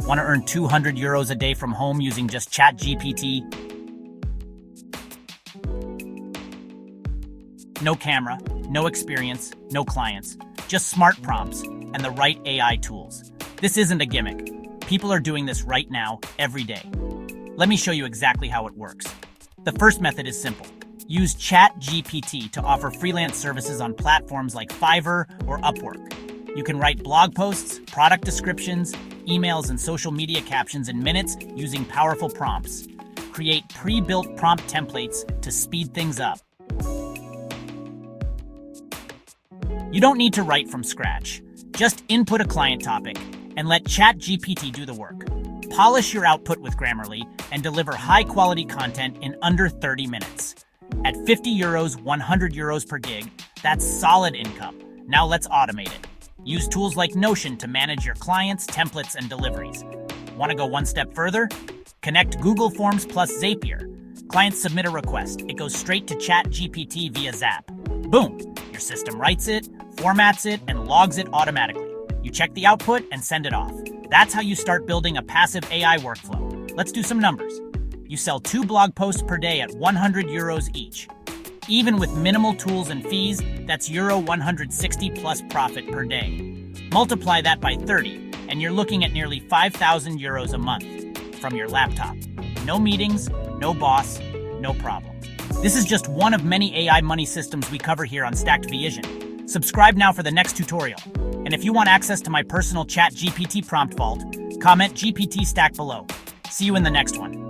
Want to earn €200 a day from home using just ChatGPT? No camera, no experience, no clients, just smart prompts and the right AI tools. This isn't a gimmick. People are doing this right now, every day. Let me show you exactly how it works. The first method is simple. Use ChatGPT to offer freelance services on platforms like Fiverr or Upwork. You can write blog posts, product descriptions, emails, and social media captions in minutes using powerful prompts. Create pre-built prompt templates to speed things up. You don't need to write from scratch. Just input a client topic and let ChatGPT do the work. Polish your output with Grammarly and deliver high-quality content in under 30 minutes. At €50, €100 per gig, that's solid income. Now let's automate it. Use tools like Notion to manage your clients, templates, and deliveries. Want to go one step further? Connect Google Forms plus Zapier. Clients submit a request. It goes straight to ChatGPT via Zap. Boom! Your system writes it, formats it, and logs it automatically. You check the output and send it off. That's how you start building a passive AI workflow. Let's do some numbers. You sell 2 blog posts per day at €100 each. Even with minimal tools and fees, that's €160 plus profit per day. Multiply that by 30, and you're looking at nearly €5,000 a month from your laptop. No meetings, no boss, no problem. This is just one of many AI money systems we cover here on Viision. Subscribe now for the next tutorial. And if you want access to my personal ChatGPT prompt vault, comment GPT stack below. See you in the next one.